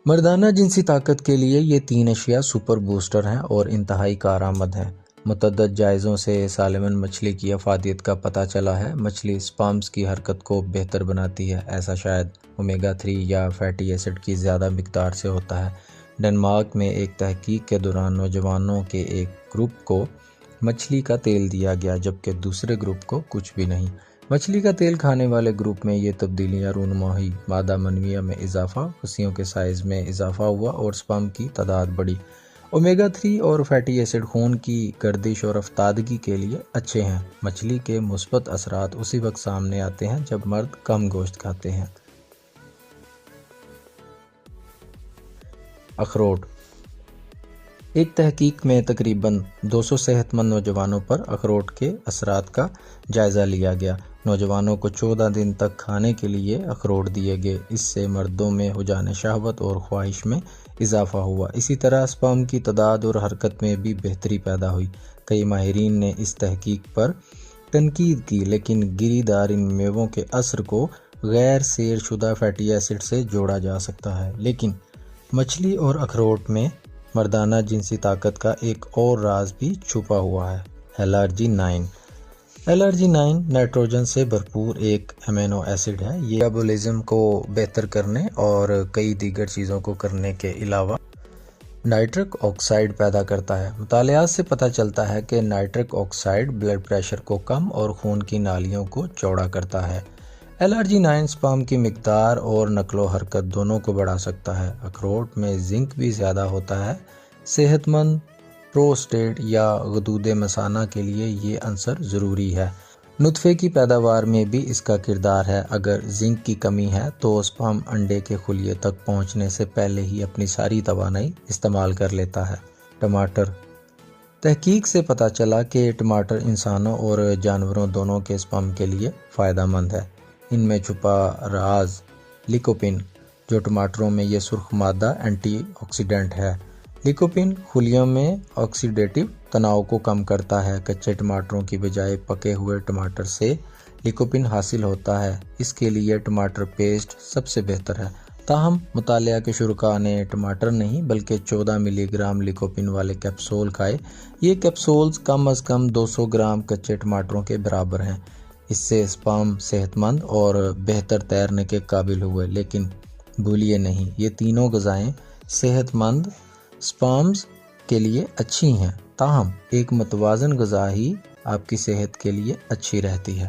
مردانہ جنسی طاقت کے لیے یہ 3 اشیاء سپر بوسٹر ہیں اور انتہائی کارآمد ہیں۔ متعدد جائزوں سے سالمن مچھلی کی افادیت کا پتہ چلا ہے۔ مچھلی سپرمز کی حرکت کو بہتر بناتی ہے۔ ایسا شاید اومیگا 3 یا فیٹی ایسڈ کی زیادہ مقدار سے ہوتا ہے۔ ڈنمارک میں ایک تحقیق کے دوران نوجوانوں کے ایک گروپ کو مچھلی کا تیل دیا گیا جبکہ دوسرے گروپ کو کچھ بھی نہیں۔ مچھلی کا تیل کھانے والے گروپ میں یہ تبدیلیاں رونما ہوئی۔ مادہ منویہ میں اضافہ، پھسیوں کے سائز میں اضافہ ہوا اور سپرم کی تعداد بڑھی۔ اومیگا 3 اور فیٹی ایسڈ خون کی گردش اور افتادگی کے لیے اچھے ہیں۔ مچھلی کے مثبت اثرات اسی وقت سامنے آتے ہیں جب مرد کم گوشت کھاتے ہیں۔ اخروٹ۔ ایک تحقیق میں تقریباً 200 صحت مند نوجوانوں پر اخروٹ کے اثرات کا جائزہ لیا گیا۔ نوجوانوں کو 14 دن تک کھانے کے لیے اخروٹ دیے گئے۔ اس سے مردوں میں حجام شہوت اور خواہش میں اضافہ ہوا۔ اسی طرح سپرم کی تعداد اور حرکت میں بھی بہتری پیدا ہوئی۔ کئی ماہرین نے اس تحقیق پر تنقید کی لیکن گری دار ان میووں کے اثر کو غیر سیر شدہ فیٹی ایسڈ سے جوڑا جا سکتا ہے۔ لیکن مچھلی اور اخروٹ میں مردانہ جنسی طاقت کا ایک اور راز بھی چھپا ہوا ہے۔ LRG9۔ LRG9 نائٹروجن سے بھرپور ایک امینو ایسڈ ہے۔ یہ میٹابولزم کو بہتر کرنے اور کئی دیگر چیزوں کو کرنے کے علاوہ نائٹرک آکسائڈ پیدا کرتا ہے۔ مطالعات سے پتہ چلتا ہے کہ نائٹرک آکسائڈ بلڈ پریشر کو کم اور خون کی نالیوں کو چوڑا کرتا ہے۔ LRG9 سپرم کی مقدار اور نقل و حرکت دونوں کو بڑھا سکتا ہے۔ اخروٹ میں زنک بھی زیادہ ہوتا ہے۔ صحت مند پروسٹیٹ یا غدود مثانہ کے لیے یہ عنصر ضروری ہے۔ نطفے کی پیداوار میں بھی اس کا کردار ہے۔ اگر زنک کی کمی ہے تو سپرم انڈے کے خلیے تک پہنچنے سے پہلے ہی اپنی ساری توانائی استعمال کر لیتا ہے۔ ٹماٹر۔ تحقیق سے پتہ چلا کہ ٹماٹر انسانوں اور جانوروں دونوں کے سپرم کے لیے فائدہ مند ہے۔ ان میں چھپا راز لیکوپن، جو ٹماٹروں میں یہ سرخ مادہ اینٹی آکسیڈنٹ ہے۔ لیکوپن خلیوں میں آکسیڈیٹیو تناؤ کو کم کرتا ہے۔ کچے ٹماٹروں کی بجائے پکے ہوئے ٹماٹر سے لیکوپن حاصل ہوتا ہے۔ اس کے لیے ٹماٹر پیسٹ سب سے بہتر ہے۔ تاہم مطالعہ کے شرکاء نے ٹماٹر نہیں بلکہ 14 ملی گرام لیکوپن والے کیپسول کھائے۔ یہ کیپسولز کم از کم 200 گرام کچے ٹماٹروں کے برابر ہیں۔ اس سے سپرم صحت مند اور بہتر تیرنے کے قابل ہوئے۔ لیکن بھولیے نہیں، یہ تینوں غذائیں صحت مند سپرمز کے لیے اچھی ہیں، تاہم ایک متوازن غذا ہی آپ کی صحت کے لیے اچھی رہتی ہے۔